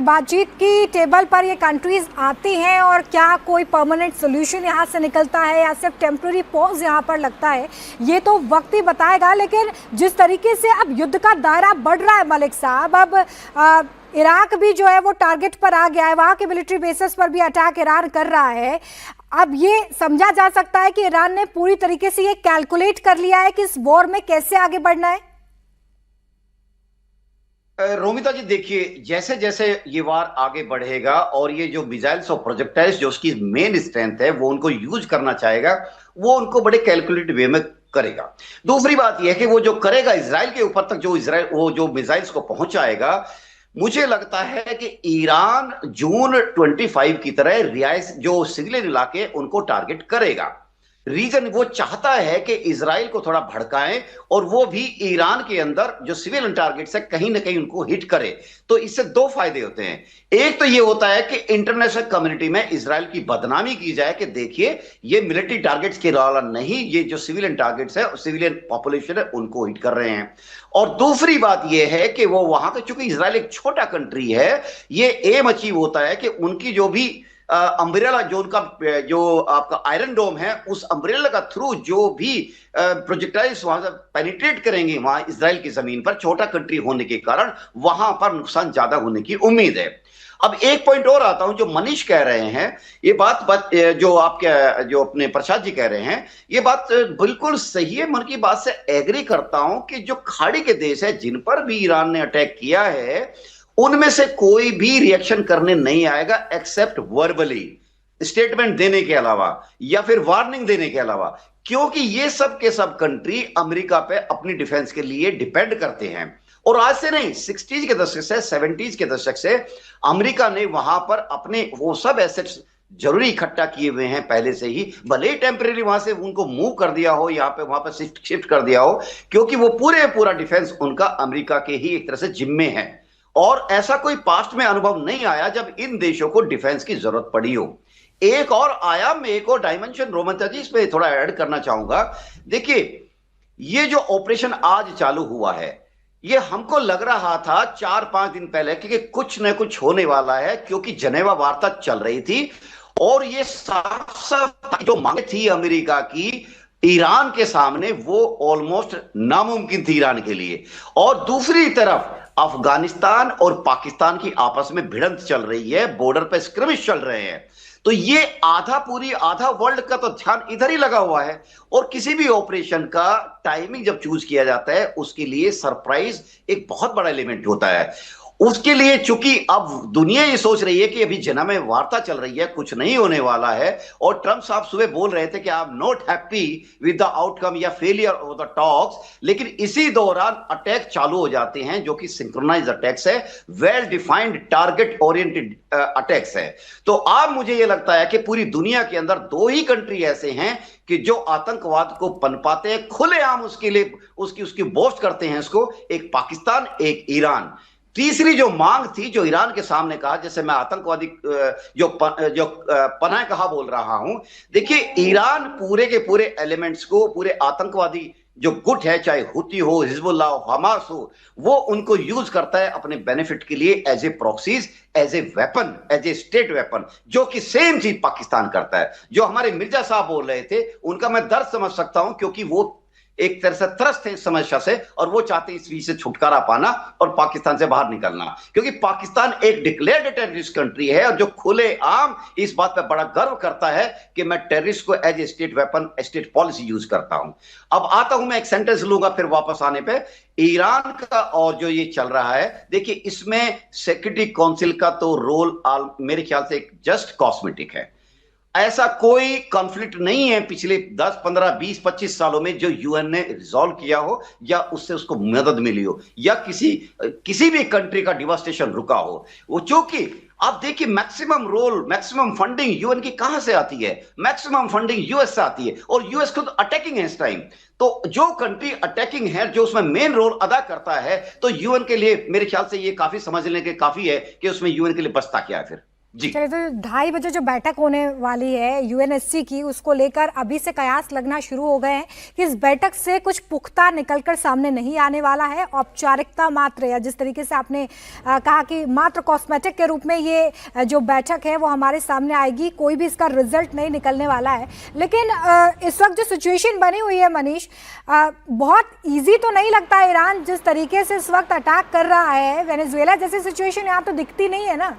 बातचीत की टेबल पर ये कंट्रीज आती हैं और क्या कोई परमानेंट सोल्यूशन यहाँ से निकलता है या सिर्फ टेम्प्रेरी पॉज यहाँ पर लगता है, ये तो वक्त ही बताएगा। लेकिन जिस तरीके से अब युद्ध का दायरा बढ़ रहा है मलिक साहब, अब इराक भी जो है वो टारगेट पर आ गया है, वहाँ के मिलिट्री बेसिस पर भी अटैक ईरान कर रहा है। अब ये समझा जा सकता है कि ईरान ने पूरी तरीके से ये कैलकुलेट कर लिया है कि इस वॉर में कैसे आगे बढ़ना है। रोमिता जी देखिए, जैसे जैसे ये वार आगे बढ़ेगा और ये जो मिसाइल्स और प्रोजेक्टाइल्स जो उसकी मेन स्ट्रेंथ है वो उनको यूज करना चाहेगा, वो उनको बड़े कैलकुलेटेड वे में करेगा। दूसरी बात यह है कि वो जो करेगा इसराइल के ऊपर तक, जो इसराइल वो जो मिसाइल्स को पहुंचाएगा, मुझे लगता है कि ईरान जून 25 की तरह रियायत जो सिविलियन इलाके उनको टारगेट करेगा। रीजन वो चाहता है कि इजराइल को थोड़ा भड़काएं और वो भी ईरान के अंदर जो सिविलियन टारगेट्स है कहीं ना कहीं उनको हिट करे। तो इससे दो फायदे होते हैं। एक तो ये होता है कि इंटरनेशनल कम्युनिटी में इजराइल की बदनामी की जाए कि देखिए ये मिलिट्री टारगेट्स के अलावा नहीं, ये जो सिविलियन टारगेट्स है, सिविलियन पॉपुलेशन है, उनको हिट कर रहे हैं। और दूसरी बात यह है कि वो वहां का, चूंकि इजराइल एक छोटा कंट्री है, ये एम अचीव होता है कि उनकी जो भी अम्ब्रेला जो उनका जो आपका आयरन डोम है, उस अम्ब्रेला का थ्रू जो भी प्रोजेक्टाइल्स वहां से पेनिट्रेट करेंगे वहां इजराइल की जमीन पर, छोटा कंट्री होने के कारण वहां पर नुकसान ज्यादा होने की उम्मीद है। अब एक पॉइंट और आता हूं, जो मनीष कह रहे हैं, ये बात जो आपके जो अपने प्रसाद जी कह रहे हैं, ये बात बिल्कुल सही है। मन की बात से एग्री करता हूं कि जो खाड़ी के देश है जिन पर भी ईरान ने अटैक किया है, उनमें से कोई भी रिएक्शन करने नहीं आएगा एक्सेप्ट वर्बली, स्टेटमेंट देने के अलावा या फिर वार्निंग देने के अलावा, क्योंकि ये सब के सब कंट्री अमेरिका पे अपनी डिफेंस के लिए डिपेंड करते हैं। और आज से नहीं, 60s के दशक से, 70s के दशक से अमेरिका ने वहां पर अपने वो सब एसेट्स जरूरी इकट्ठा किए हुए हैं पहले से ही, भले ही टेम्परेरी वहां से उनको मूव कर दिया हो, यहाँ पे वहां पर शिफ्ट कर दिया हो, क्योंकि वो पूरा डिफेंस उनका अमेरिका के ही एक तरह से जिम्मे है। और ऐसा कोई पास्ट में अनुभव नहीं आया जब इन देशों को डिफेंस की जरूरत पड़ी हो। एक और आयाम में, एक और डायमेंशन रोमंता जी इसमें थोड़ा ऐड करना चाहूंगा। देखिए, ये जो ऑपरेशन आज चालू हुआ है, ये हमको लग रहा था 4-5 दिन पहले कि कुछ न कुछ होने वाला है, क्योंकि जनेवा वार्ता चल रही थी और ये साफ साफ जो मांग थी अमेरिका की ईरान के सामने, वो ऑलमोस्ट नामुमकिन थी ईरान के लिए। और दूसरी तरफ अफगानिस्तान और पाकिस्तान की आपस में भिड़ंत चल रही है, बॉर्डर पे स्क्रमिश चल रहे हैं। तो ये आधा वर्ल्ड का तो ध्यान इधर ही लगा हुआ है। और किसी भी ऑपरेशन का टाइमिंग जब चूज किया जाता है, उसके लिए सरप्राइज एक बहुत बड़ा एलिमेंट होता है। उसके लिए चूंकि अब दुनिया ये सोच रही है कि अभी जना में वार्ता चल रही है, कुछ नहीं होने वाला है, और ट्रंप साहब सुबह बोल रहे थे कि I am not happy with the outcome या फेलियर ऑफ द टॉक्स, लेकिन इसी दौरान अटैक चालू हो जाते हैं जो कि सिंक्रोनाइज अटैक्स है, well defined target oriented attacks है। तो अब मुझे ये लगता है कि पूरी दुनिया के अंदर दो ही कंट्री ऐसे हैं कि जो आतंकवाद को पनपाते हैं, खुलेआम उसके लिए उसकी बोस्ट करते हैं इसको, एक पाकिस्तान, एक ईरान। तीसरी जो मांग थी जो ईरान के सामने कहा, जैसे मैं आतंकवादी जो पनाह कहा बोल रहा हूं, देखिए ईरान पूरे के पूरे एलिमेंट्स को, पूरे आतंकवादी जो गुट है, चाहे हुती हो, हिजबुल्लाह हो, हमास हो, वो उनको यूज करता है अपने बेनिफिट के लिए, as a proxies, as a weapon, as a state weapon, जो कि सेम चीज पाकिस्तान करता है। जो हमारे मिर्जा साहब बोल रहे थे, उनका मैं दर्द समझ सकता हूं, क्योंकि वो एक तरह से त्रस्त है इस समस्या से और वो चाहते हैं इस बीच से छुटकारा पाना और पाकिस्तान से बाहर निकलना, क्योंकि पाकिस्तान एक डिक्लेयर्ड टेररिस्ट कंट्री है और जो खुलेआम इस बात पर बड़ा गर्व करता है कि मैं टेररिस्ट को as a state weapon, state policy use करता हूं। अब आता हूं, मैं एक सेंटेंस लूंगा फिर वापस आने पे ईरान का, और जो ये चल रहा है, देखिए इसमें सिक्योरिटी काउंसिल का तो रोल मेरे ख्याल से एक जस्ट कॉस्मेटिक है। ऐसा कोई कॉन्फ्लिक्ट नहीं है पिछले 10, 15, 20, 25 सालों में जो यूएन ने रिजॉल्व किया हो या उससे उसको मदद मिली हो या किसी भी कंट्री का डिवास्टेशन रुका हो। वो चूंकि आप देखिए, maximum role, maximum funding UN की कहां से आती है? मैक्सिमम फंडिंग यूएस से आती है, और यूएस खुद अटैकिंग है इस टाइम। तो जो कंट्री अटैकिंग है, जो उसमें मेन रोल अदा करता है, तो यूएन के लिए मेरे ख्याल से ये काफी समझ लेने के काफी है कि उसमें यूएन के लिए बचता क्या है फिर। जी। चलिए, तो 2:30 बजे जो बैठक होने वाली है यूएनएससी की, उसको लेकर अभी से कयास लगना शुरू हो गए हैं कि इस बैठक से कुछ पुख्ता निकलकर सामने नहीं आने वाला है, औपचारिकता मात्र, या जिस तरीके से आपने कहा कि मात्र कॉस्मेटिक के रूप में ये जो बैठक है वो हमारे सामने आएगी, कोई भी इसका रिजल्ट नहीं निकलने वाला है। लेकिन इस वक्त जो सिचुएशन बनी हुई है मनीष, बहुत ईजी तो नहीं लगता। ईरान जिस तरीके से इस वक्त अटैक कर रहा है, वेनेजुएला जैसी सिचुएशन यहाँ तो दिखती नहीं है ना।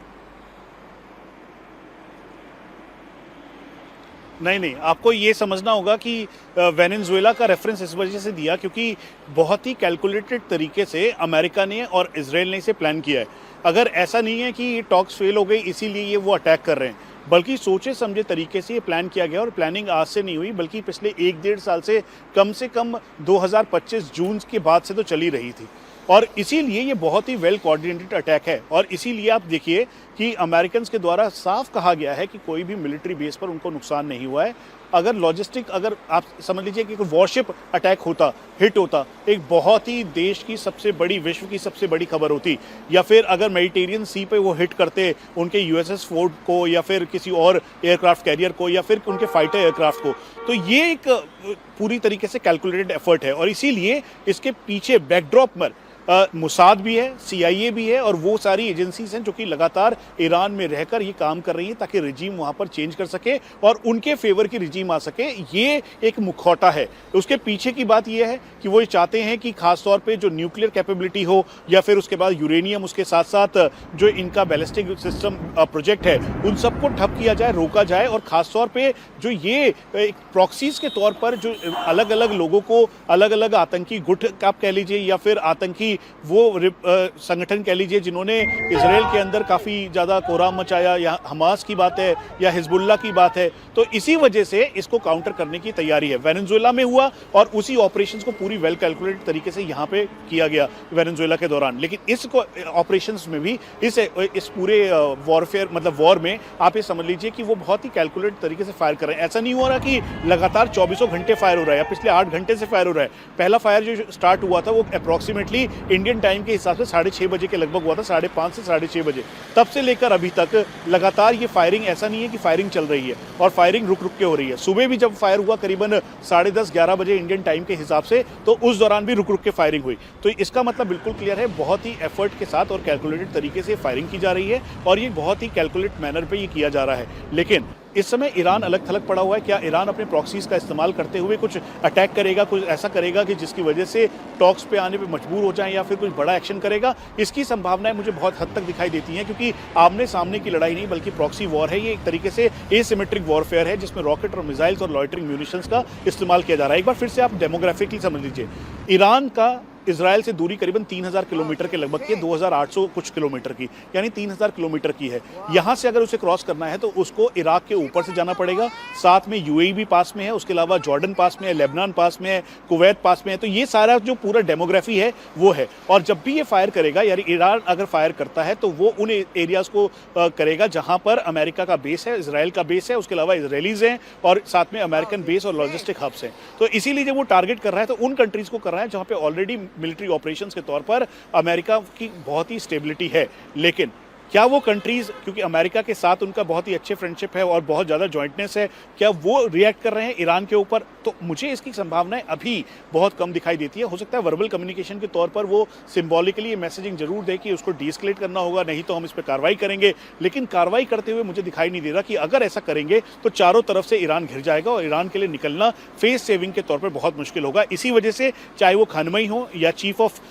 नहीं, आपको ये समझना होगा कि वेनेजुएला का रेफरेंस इस वजह से दिया क्योंकि बहुत ही कैलकुलेटेड तरीके से अमेरिका ने और इजराइल ने इसे प्लान किया है। अगर ऐसा नहीं है कि ये टॉक्स फेल हो गई इसीलिए ये वो अटैक कर रहे हैं, बल्कि सोचे समझे तरीके से ये प्लान किया गया। और प्लानिंग आज से नहीं हुई, बल्कि पिछले 1-1.5 साल से कम 2025 जून के बाद से तो चली रही थी। और इसीलिए ये बहुत ही वेल कोऑर्डिनेटेड अटैक है। और इसीलिए आप देखिए कि अमेरिकन के द्वारा साफ कहा गया है कि कोई भी मिलिट्री बेस पर उनको नुकसान नहीं हुआ है। अगर लॉजिस्टिक, अगर आप समझ लीजिए कि वॉरशिप अटैक होता, हिट होता, एक बहुत ही देश की सबसे बड़ी, विश्व की सबसे बड़ी खबर होती। या फिर अगर मेडिटेरियन सी पे वो हिट करते उनके यूएसएस फोर्ड को या फिर किसी और एयरक्राफ्ट कैरियर को या फिर उनके फाइटर एयरक्राफ्ट को, तो ये एक पूरी तरीके से कैलकुलेटेड एफर्ट है। और इसीलिए इसके पीछे बैकड्रॉप पर मुसाद भी है, CIA भी है और वो सारी एजेंसीज हैं जो कि लगातार ईरान में रहकर ये काम कर रही है ताकि रिजीम वहां पर चेंज कर सके और उनके फेवर की रिजीम आ सके। ये एक मुखौटा है। उसके पीछे की बात ये है कि वो ये चाहते हैं कि खासतौर पे जो न्यूक्लियर कैपेबिलिटी हो या फिर उसके बाद यूरेनियम, उसके साथ साथ जो इनका बैलिस्टिक सिस्टम प्रोजेक्ट है, उन सबको ठप किया जाए, रोका जाए। और खासतौर पे जो ये प्रॉक्सीज के तौर पर जो अलग अलग लोगों को, अलग अलग आतंकी गुट आप कह लीजिए या फिर आतंकी वो संगठन कह लीजिए जिन्होंने इजराइल के अंदर काफी ज्यादा कोहराम मचाया, या हमास की बात है या हिजबुल्लाह की बात है, तो इसी वजह से इसको काउंटर करने की तैयारी है। वेनेजुएला में हुआ और उसी ऑपरेशंस को पूरी वेल कैलकुलेटेड तरीके से यहाँ पे किया गया वेनेजुएला के दौरान। लेकिन इस ऑपरेशंस में भी इस पूरे वॉरफेयर, मतलब वॉर में आप ये समझ लीजिए कि वो बहुत ही कैलकुलेटेड तरीके से फायर कर रहे हैं। ऐसा नहीं हो रहा कि लगातार 24 घंटे फायर हो रहा है या पिछले 8 घंटे से फायर हो रहा है। पहला फायर जो स्टार्ट हुआ था वो अप्रोक्सीमेटली इंडियन टाइम के हिसाब से 6:30 बजे के लगभग हुआ था, 5:30 से 6:30 बजे। तब से लेकर अभी तक लगातार ये फायरिंग, ऐसा नहीं है कि फायरिंग चल रही है और फायरिंग रुक रुक के हो रही है। सुबह भी जब फायर हुआ करीबन 10:30-11 बजे इंडियन टाइम के हिसाब से, तो उस दौरान भी रुक रुक के फायरिंग हुई। तो इसका मतलब बिल्कुल क्लियर है, बहुत ही एफर्ट के साथ और कैलकुलेटेड तरीके से फायरिंग की जा रही है और ये बहुत ही कैलकुलेट मैनर पे ये किया जा रहा है। लेकिन इस समय ईरान अलग थलग पड़ा हुआ है। क्या ईरान अपने प्रॉक्सीज का इस्तेमाल करते हुए कुछ अटैक करेगा, कुछ ऐसा करेगा कि जिसकी वजह से टॉक्स पे आने पे मजबूर हो जाए या फिर कुछ बड़ा एक्शन करेगा? इसकी संभावनाएं मुझे बहुत हद तक दिखाई देती हैं, क्योंकि आमने सामने की लड़ाई नहीं बल्कि प्रॉक्सी वॉर है। ये एक तरीके से एसिमेट्रिक वॉरफेयर है जिसमें रॉकेट और मिसाइल्स और लॉइटरिंग म्यूनिशंस का इस्तेमाल किया जा रहा है। एक बार फिर से आप डेमोग्राफिकली समझ लीजिए, ईरान का इजराइल से दूरी करीबन 3000 किलोमीटर के लगभग की, 2800 कुछ किलोमीटर की, यानी 3000 किलोमीटर की है। यहाँ से अगर उसे क्रॉस करना है तो उसको इराक के ऊपर से जाना पड़ेगा, साथ में UAE भी पास में है, उसके अलावा जॉर्डन पास में है, लेबनान पास में है, कुवैत पास में है। तो ये सारा जो पूरा डेमोग्राफी है वो है। और जब भी ये फायर करेगा, यानी ईरान अगर फायर करता है तो वो उन एरियाज को करेगा जहां पर अमेरिका का बेस है, इजराइल का बेस है, उसके अलावा इजरायलीज हैं और साथ में अमेरिकन बेस और लॉजिस्टिक हब्स हैं। तो इसीलिए जब वो टारगेट कर रहा है तो उन कंट्रीज को कर रहा है जहां पे ऑलरेडी मिलिट्री ऑपरेशंस के तौर पर अमेरिका की बहुत ही स्टेबिलिटी है। लेकिन क्या वो कंट्रीज, क्योंकि अमेरिका के साथ उनका बहुत ही अच्छे फ्रेंडशिप है और बहुत ज़्यादा जॉइंटनेस है, क्या वो रिएक्ट कर रहे हैं ईरान के ऊपर? तो मुझे इसकी संभावनाएं अभी बहुत कम दिखाई देती है। हो सकता है वर्बल कम्युनिकेशन के तौर पर वो सिंबॉलिकली ये मैसेजिंग जरूर दे कि उसको डीएस्केलेट करना होगा, नहीं तो हम इस पर कार्रवाई करेंगे। लेकिन कार्रवाई करते हुए मुझे दिखाई नहीं दे रहा कि अगर ऐसा करेंगे तो चारों तरफ से ईरान घिर जाएगा और ईरान के लिए निकलना फेस सेविंग के तौर पर बहुत मुश्किल होगा। इसी वजह से चाहे वो खानमई हो या चीफ ऑफ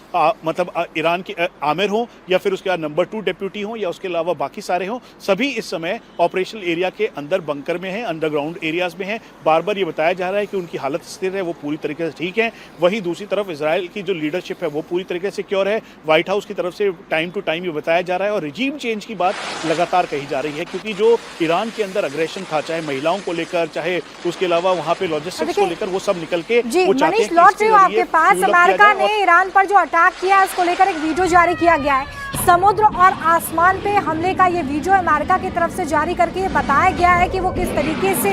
मतलब ईरान के आमिर हो या फिर उसके बाद नंबर 2 डिप्यूटी हो या उसके अलावा बाकी सारे हों, सभी इस समय ऑपरेशनल एरिया के अंदर बंकर में हैं, अंडरग्राउंड एरियाज में हैं। बार बार ये बताया जा रहा है कि उनकी हालत स्थिर है, वो पूरी तरीके से ठीक है। वहीं दूसरी तरफ इजराइल की जो लीडरशिप है वो पूरी तरीके से सिक्योर है। व्हाइट हाउस की तरफ से टाइम टू टाइम ये बताया जा रहा है और रिजीम चेंज की बात लगातार कही जा रही है, क्योंकि जो ईरान के अंदर अग्रेशन था, चाहे महिलाओं को लेकर, चाहे उसके अलावा वहां पे लॉजिस्टिक्स को लेकर, वो सब निकल के वो मनीष लौट रही हूँ आपके पास। अमेरिका ने ईरान पर जो अटैक किया है उसको लेकर एक वीडियो जारी किया गया है। समुद्र और आसमान पे हमले का ये वीडियो अमेरिका की तरफ से जारी करके ये बताया गया है कि वो किस तरीके से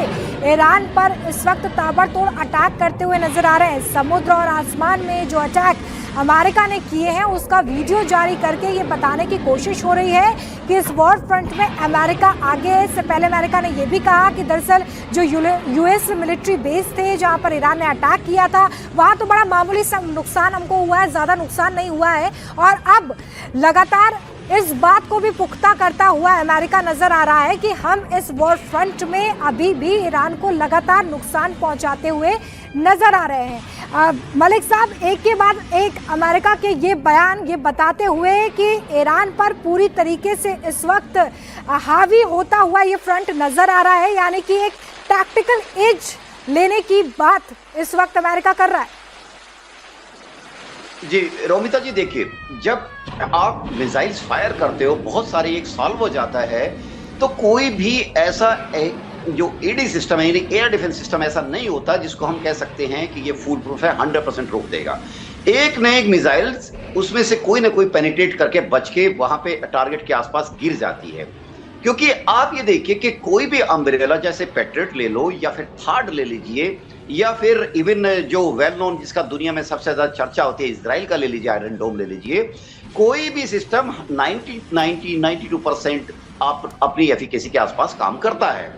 ईरान पर इस वक्त ताबड़तोड़ अटैक करते हुए नजर आ रहे हैं। समुद्र और आसमान में जो अटैक अमेरिका ने किए हैं उसका वीडियो जारी करके ये बताने की कोशिश हो रही है कि इस वॉर फ्रंट में अमेरिका आगे है। इससे पहले अमेरिका ने ये भी कहा कि दरअसल जो यूएस मिलिट्री बेस थे जहां पर ईरान ने अटैक किया था वहां तो बड़ा मामूली सा नुकसान हमको हुआ है, ज़्यादा नुकसान नहीं हुआ है। और अब लगातार इस बात को भी पुख्ता करता हुआ अमेरिका नजर आ रहा है कि हम इस वॉर फ्रंट में अभी भी ईरान को लगातार नुकसान पहुंचाते हुए नजर आ रहे हैं। मलिक साहब, एक के बाद एक अमेरिका के ये बयान ये बताते हुए कि ईरान पर पूरी तरीके से इस वक्त हावी होता हुआ ये फ्रंट नजर आ रहा है, यानी कि एक टैक्टिकल एज लेने की बात इस वक्त अमेरिका कर रहा है। जी रोमिता जी, देखिए, जब आप मिसाइल्स फायर करते हो बहुत सारे एक साल हो जाता है तो कोई भी ऐसा जो ईडी सिस्टम है यानी एयर डिफेंस सिस्टम ऐसा नहीं होता जिसको हम कह सकते हैं कि ये फुल प्रूफ है, 100% रोक देगा। एक न एक मिसाइल उसमें से कोई ना कोई पेनिट्रेट करके बच के वहां पे टारगेट के आसपास गिर जाती है। क्योंकि आप ये देखिए कि कोई भी अम्ब्रेला जैसे पेट्रियट ले लो या फिर थार्ड ले लीजिए या फिर इवन जो वेल नोन जिसका दुनिया में सबसे ज्यादा चर्चा होती है इजराइल का ले लीजिए, आयरन डोम ले लीजिए, कोई भी सिस्टम 92% अपनी एफिकेसी के आसपास काम करता है।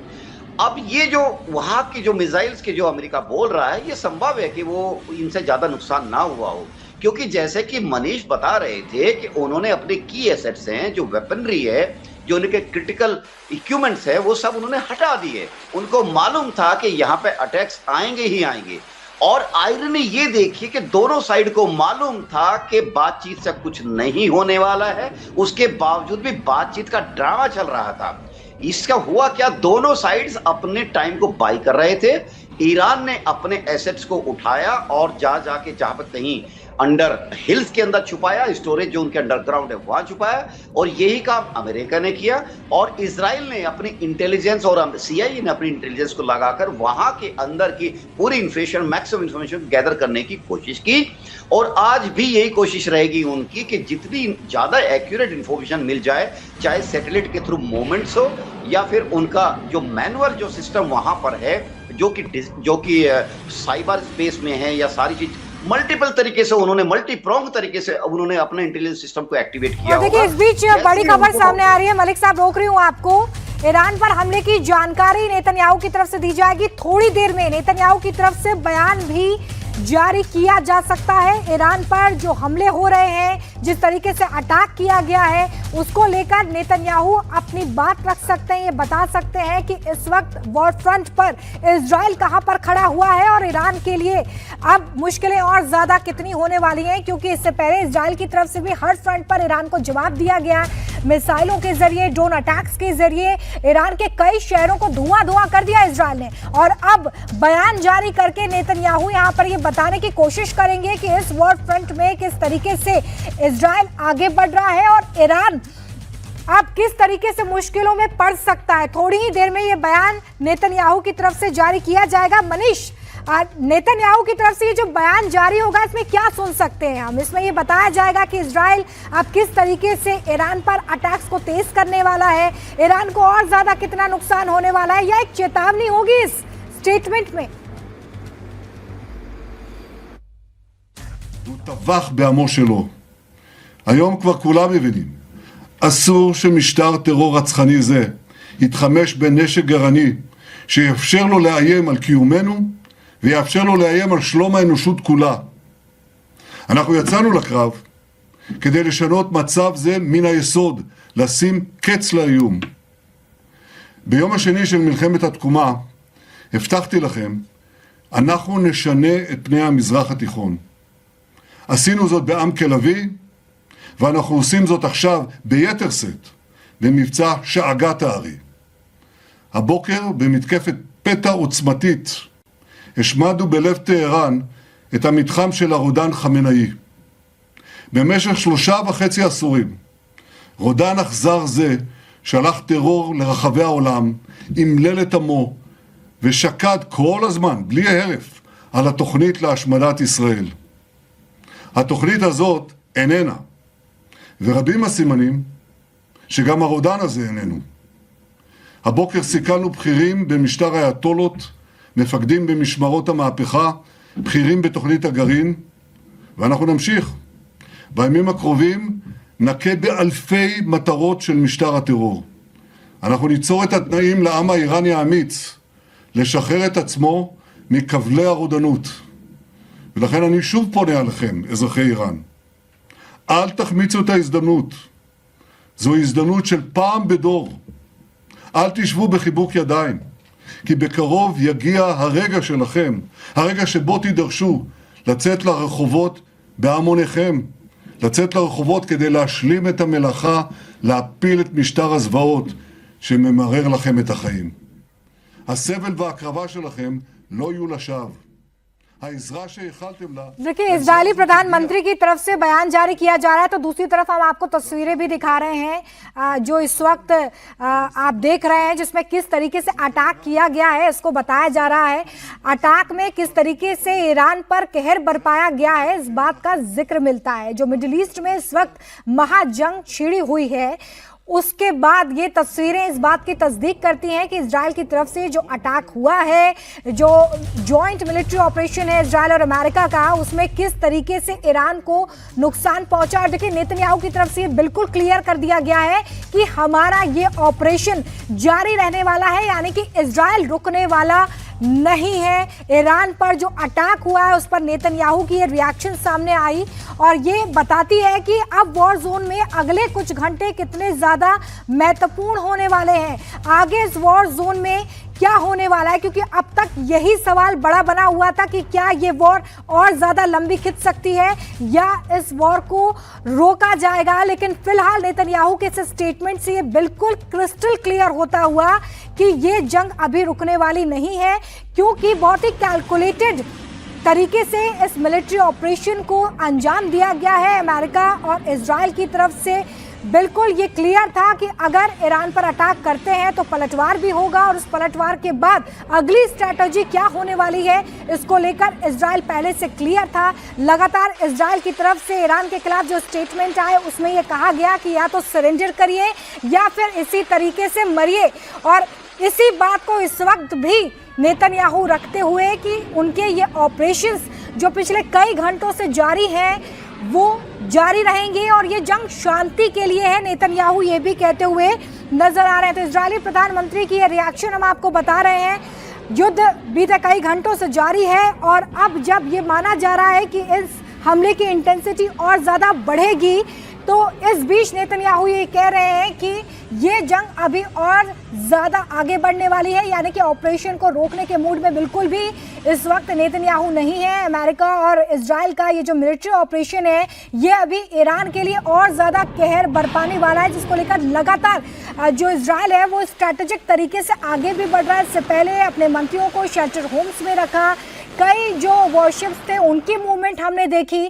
अब ये जो वहां की जो मिसाइल्स के जो अमेरिका बोल रहा है ये संभव है कि वो इनसे ज्यादा नुकसान ना हुआ हो, क्योंकि जैसे कि मनीष बता रहे थे कि उन्होंने अपने की एसेट्स हैं, जो वेपनरी है, जो उनके क्रिटिकल इक्विपमेंट्स है, वो सब उन्होंने हटा दिए। उनको मालूम था कि यहाँ पे अटैक्स आएंगे ही आएंगे। और आयरनी ये देखिए कि दोनों साइड को मालूम था कि बातचीत से कुछ नहीं होने वाला है, उसके बावजूद भी बातचीत का ड्रामा चल रहा था। इसका हुआ क्या, दोनों साइड्स अपने टाइम को बाई कर रहे थे। ईरान ने अपने एसेट्स को उठाया और जाके जहां पर कहीं अंडर हिल्स के अंदर छुपाया, स्टोरेज जो उनके अंडरग्राउंड है वहां छुपाया, और यही काम अमेरिका ने किया। और इजराइल ने अपनी इंटेलिजेंस और सीआईए ने अपनी इंटेलिजेंस को लगाकर वहां के अंदर की पूरी इंफॉर्मेशन, मैक्सिमम इंफॉर्मेशन गैदर करने की कोशिश की। और आज भी यही कोशिश रहेगी उनकी कि जितनी ज्यादा एक्यूरेट इंफॉर्मेशन मिल जाए, चाहे सैटेलाइट के थ्रू मूवमेंट्स हो या फिर उनका जो मैनुअल जो सिस्टम वहां पर है, जो कि साइबर स्पेस में है, या सारी चीज मल्टीपल तरीके से उन्होंने मल्टीप्रोंग तरीके से उन्होंने अपने इंटेलिजेंस सिस्टम को एक्टिवेट किया। देखिए, इस बीच बड़ी खबर सामने आ रही है, मलिक साहब रोक रही हूँ आपको। ईरान पर हमले की जानकारी नेतन्याहू की तरफ से दी जाएगी थोड़ी देर में। नेतन्याहू की तरफ से बयान भी जारी किया जा सकता है। ईरान पर जो हमले हो रहे हैं, जिस तरीके से अटैक किया गया है, उसको लेकर नेतन्याहू अपनी बात रख सकते हैं। ये बता सकते हैं कि इस वक्त वॉर फ्रंट पर इजराइल कहां पर खड़ा हुआ है और ईरान के लिए अब मुश्किलें और ज्यादा कितनी होने वाली हैं, क्योंकि इससे पहले इजराइल की तरफ से भी हर फ्रंट पर ईरान को जवाब दिया गया। मिसाइलों के जरिए, ड्रोन अटैक्स के जरिए ईरान के कई शहरों को धुआं कर दिया इजराइल ने। और अब बयान जारी करके नेतन्याहू यहां पर ये बताने की कोशिश करेंगे कि इस वॉर फ्रंट में किस तरीके से इजराइल आगे बढ़ रहा है और ईरान अब किस तरीके से मुश्किलों में पड़ सकता है। थोड़ी ही देर में ये बयान नेतन्याहू की तरफ से जारी किया जाएगा। मनीष, नेतन्याहू की तरफ से ये जो बयान जारी होगा इसमें क्या सुन सकते हैं हम? इसमें ये बताया जाएगा कि इजराइल अब किस तरीके से ईरान पर अटैक्स को तेज करने वाला है, ईरान को और ज्यादा कितना नुकसान होने वाला है, या एक चेतावनी होगी इस स्टेटमेंट में? הוא טבח בעמו שלו. היום כבר כולם מבינים. אסור שמשטר טרור רצחני זה יתחמש בנשק גרעיני שיאפשר לו לאיים על קיומנו ויאפשר לו לאיים על שלום האנושות כולה. אנחנו יצאנו לקרב כדי לשנות מצב זה מן היסוד, לשים קץ לאיום. ביום השני של מלחמת התקומה הבטחתי לכם, אנחנו נשנה את פני המזרח התיכון. עשינו זאת בעם כלבי, ואנחנו עושים זאת עכשיו ביתר שאת, במבצע שאגת הארי. הבוקר במתקפת פתע עוצמתית, השמדנו בלב טהרן את המתחם של הרודן חמינאי. במשך 3.5 עשורים, רודן אכזר זה שלח טרור לרחבי העולם, אמלל את עמו, ושקד כל הזמן, בלי הרף, על התוכנית להשמדת ישראל. התוכנית הזאת איננה, ורבים הסימנים שגם הרודן הזה איננו. הבוקר סיכלנו בכירים במשטר האייתולות, מפקדים במשמרות המהפכה, בכירים בתוכנית הגרעין, ואנחנו נמשיך. בימים הקרובים נכה באלפי מטרות של משטר הטרור. אנחנו ניצור את התנאים לעם האיראני האמיץ לשחרר את עצמו מכבלי הרודנות. ולכן אני שוב פונה עליכם, אזרחי איראן. אל תחמיצו את ההזדמנות. זו הזדמנות של פעם בדור. אל תשבו בחיבוק ידיים, כי בקרוב יגיע הרגע שלכם, הרגע שבו תידרשו לצאת לרחובות בהמוניכם, לצאת לרחובות כדי להשלים את המלאכה, להפיל את משטר הזוועות שממרר לכם את החיים. הסבל וההקרבה שלכם לא יהיו לשווא. העזרה שהחלתם לה... देखिए, इजरायली प्रधानमंत्री की तरफ से बयान जारी किया जा रहा है, तो दूसरी तरफ हम आपको तस्वीरें भी दिखा रहे हैं जो इस वक्त आप देख रहे हैं, जिसमें किस तरीके से अटैक किया गया है इसको बताया जा रहा है। अटैक में किस तरीके से ईरान पर कहर बरपाया गया है इस बात का जिक्र मिलता है। जो मिडिल ईस्ट में इस वक्त महाजंग छिड़ी हुई है, उसके बाद ये तस्वीरें इस बात की तस्दीक करती हैं कि इजराइल की तरफ से जो अटैक हुआ है, जो जॉइंट मिलिट्री ऑपरेशन है इजराइल और अमेरिका का, उसमें किस तरीके से ईरान को नुकसान पहुंचा। और देखिए, नेतन्याहू की तरफ से बिल्कुल क्लियर कर दिया गया है कि हमारा ये ऑपरेशन जारी रहने वाला है, यानी कि इजराइल रुकने वाला नहीं है। ईरान पर जो अटैक हुआ है उस पर नेतन्याहू की ये रिएक्शन सामने आई और ये बताती है कि अब वॉर जोन में अगले कुछ घंटे कितने ज्यादा महत्वपूर्ण होने वाले हैं। आगे इस वॉर जोन में क्या होने वाला है, क्योंकि अब तक यही सवाल बड़ा बना हुआ था कि क्या ये वॉर और ज्यादा लंबी खिंच सकती है या इस वॉर को रोका जाएगा। लेकिन फिलहाल नेतन्याहू के इस स्टेटमेंट से ये बिल्कुल क्रिस्टल क्लियर होता हुआ कि ये जंग अभी रुकने वाली नहीं है, क्योंकि बहुत ही कैलकुलेटेड तरीके से इस मिलिट्री ऑपरेशन को अंजाम दिया गया है। अमेरिका और इजराइल की तरफ से बिल्कुल ये क्लियर था कि अगर ईरान पर अटैक करते हैं तो पलटवार भी होगा, और उस पलटवार के बाद अगली स्ट्रैटेजी क्या होने वाली है इसको लेकर इजराइल पहले से क्लियर था। लगातार इजराइल की तरफ से ईरान के खिलाफ जो स्टेटमेंट आए उसमें ये कहा गया कि या तो सरेंडर करिए या फिर इसी तरीके से मरिए, और इसी बात को इस वक्त भी नेतन्याहू रखते हुए कि उनके ये ऑपरेशंस जो पिछले कई घंटों से जारी हैं वो जारी रहेंगे और ये जंग शांति के लिए है, नेतन्याहू ये भी कहते हुए नजर आ रहे हैं। तो इजरायली प्रधानमंत्री की ये रिएक्शन हम आपको बता रहे हैं। युद्ध बीते कई घंटों से जारी है और अब जब ये माना जा रहा है कि इस हमले की इंटेंसिटी और ज़्यादा बढ़ेगी, तो इस बीच नेतन्याहू ये कह रहे हैं कि ये जंग अभी और ज़्यादा आगे बढ़ने वाली है, यानी कि ऑपरेशन को रोकने के मूड में बिल्कुल भी इस वक्त नेतन्याहू नहीं है। अमेरिका और इजराइल का ये जो मिलिट्री ऑपरेशन है ये अभी ईरान के लिए और ज़्यादा कहर बरपाने वाला है, जिसको लेकर लगातार जो इजराइल है वो स्ट्रैटेजिक तरीके से आगे भी बढ़ रहा है। इससे पहले अपने मंत्रियों को शेल्टर होम्स में रखा, कई जो वॉरशिप्स थे उनकी मूवमेंट हमने देखी।